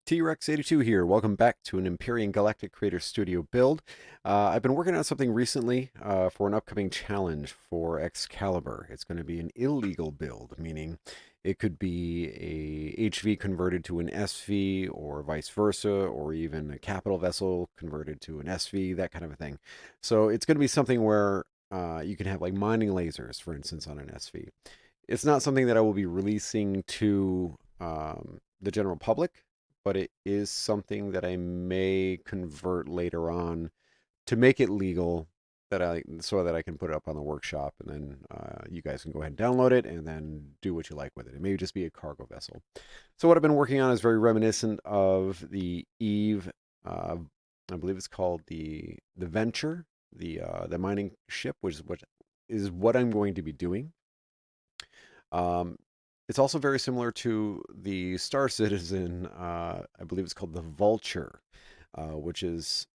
T-Rex82 here. Welcome back to an Empyrean Galactic Creator Studio build. I've been working on something recently for an upcoming challenge for Excalibur. It's going to be an illegal build, meaning it could be a HV converted to an SV or vice versa, or even a capital vessel converted to an SV, that kind of a thing. So it's going to be something where you can have like mining lasers, for instance, on an SV. It's not something that I will be releasing to the general public, but it is something that I may convert later on to make it legal so that I can put it up on the workshop, and then you guys can go ahead and download it and then do what you like with it. It may just be a cargo vessel. So what I've been working on is very reminiscent of the Eve. Uh, I believe it's called the Venture, the mining ship, which is what I'm going to be doing. Um, it's also very similar to the Star Citizen. I believe it's called the Vulture, which is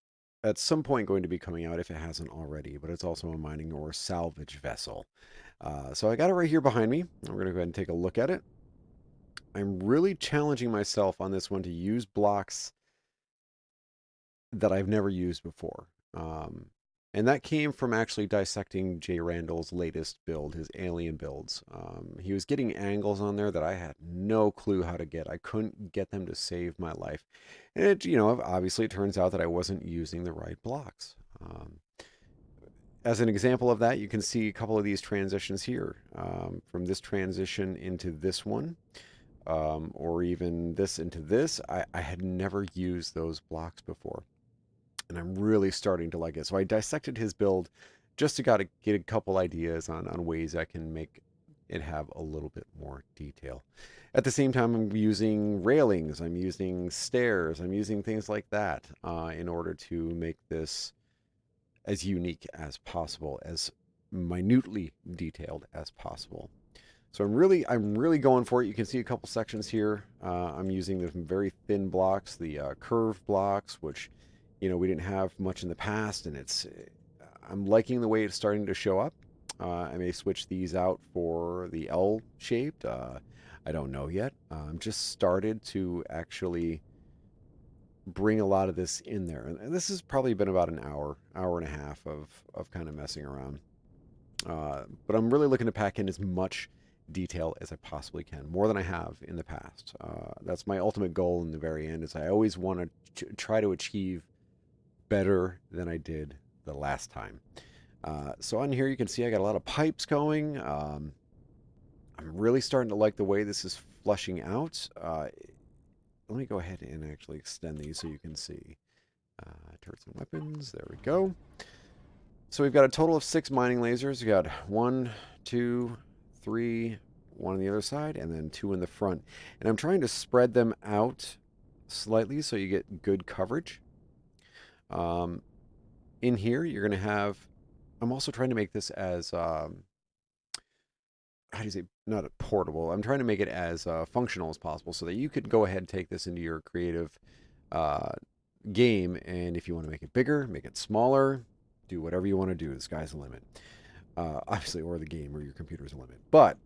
at some point going to be coming out if it hasn't already, but it's also a mining or salvage vessel. So I got it right here behind me. We're going to go ahead and take a look at it. I'm really challenging myself on this one to use blocks that I've never used before. And that came from actually dissecting Jay Randall's latest build, his alien builds. He was getting angles on there that I had no clue how to get. I couldn't get them to save my life. And obviously it turns out that I wasn't using the right blocks. As an example of that, you can see a couple of these transitions here. From this transition into this one, or even this into this, I had never used those blocks before, and I'm really starting to like it. So I dissected his build just to get a couple ideas on ways I can make it have a little bit more detail. At the same time, I'm using railings, I'm using stairs, I'm using things like that in order to make this as unique as possible, as minutely detailed as possible. So I'm really going for it. You can see a couple sections here. I'm using the very thin blocks, the curved blocks, which we didn't have much in the past, and I'm liking the way it's starting to show up. I may switch these out for the L shaped. I don't know yet. I'm just started to actually bring a lot of this in there, and this has probably been about an hour and a half of kind of messing around. But I'm really looking to pack in as much detail as I possibly can, more than I have in the past. That's my ultimate goal in the very end. Is I always want to try to achieve better than I did the last time. So on here you can see I got a lot of pipes going. I'm really starting to like the way this is flushing out. Let me go ahead and actually extend these so you can see. Turrets and weapons. There we go. So we've got a total of 6 mining lasers. We got 1, 2, 3, one on the other side, and then 2 in the front. And I'm trying to spread them out slightly so you get good coverage. In here, you're going to have. I'm also trying to make this as how do you say, not portable. I'm trying to make it as functional as possible so that you could go ahead and take this into your creative uh, game. And if you want to make it bigger, make it smaller, do whatever you want to do. The sky's the limit. Obviously, or the game or your computer's a limit. But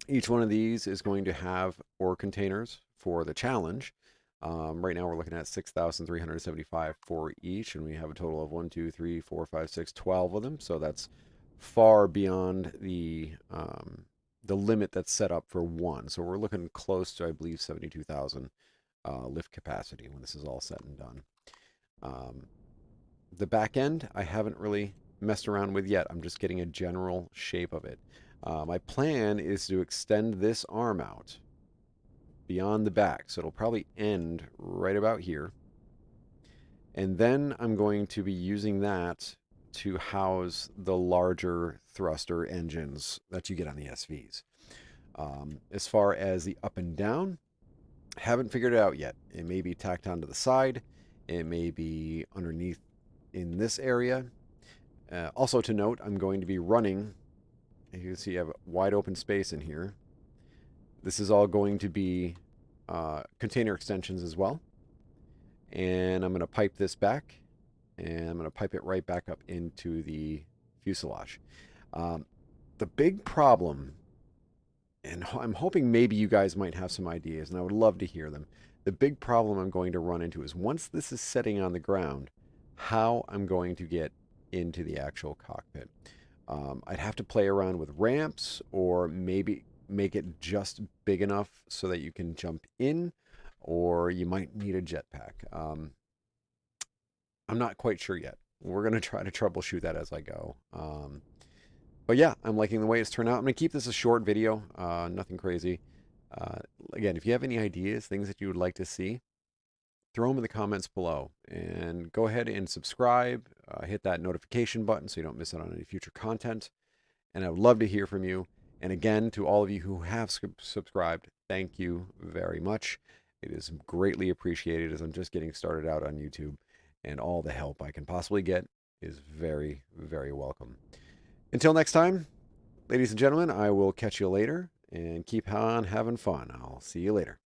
each one of these is going to have ore containers for the challenge. Right now, we're looking at 6,375 for each, and we have a total of 1, 2, 3, 4, 5, 6, 12 of them. So that's far beyond the limit that's set up for one. So we're looking close to, I believe, 72,000 lift capacity when this is all said and done. The back end, I haven't really messed around with yet. I'm just getting a general shape of it. My plan is to extend this arm out beyond the back, so it'll probably end right about here. And then I'm going to be using that to house the larger thruster engines that you get on the SVs. As far as the up and down, haven't figured it out yet. It may be tacked onto the side. It may be underneath in this area. Also to note, I'm going to be running. You can see I have wide open space in here. This is all going to be container extensions as well. And I'm going to pipe this back, and I'm going to pipe it right back up into the fuselage. The big problem, and I'm hoping maybe you guys might have some ideas, and I would love to hear them. The big problem I'm going to run into is once this is setting on the ground, how I'm going to get into the actual cockpit. I'd have to play around with ramps or maybe make it just big enough so that you can jump in, or you might need a jetpack. I'm not quite sure yet. We're going to try to troubleshoot that as I go. But yeah, I'm liking the way it's turned out. I'm going to keep this a short video, nothing crazy. Uh, Again, if you have any ideas, things that you would like to see, throw them in the comments below. And go ahead and subscribe, hit that notification button so you don't miss out on any future content. And I would love to hear from you. And again, to all of you who have subscribed, thank you very much. It is greatly appreciated as I'm just getting started out on YouTube, and all the help I can possibly get is very, very welcome. Until next time, ladies and gentlemen, I will catch you later and keep on having fun. I'll see you later.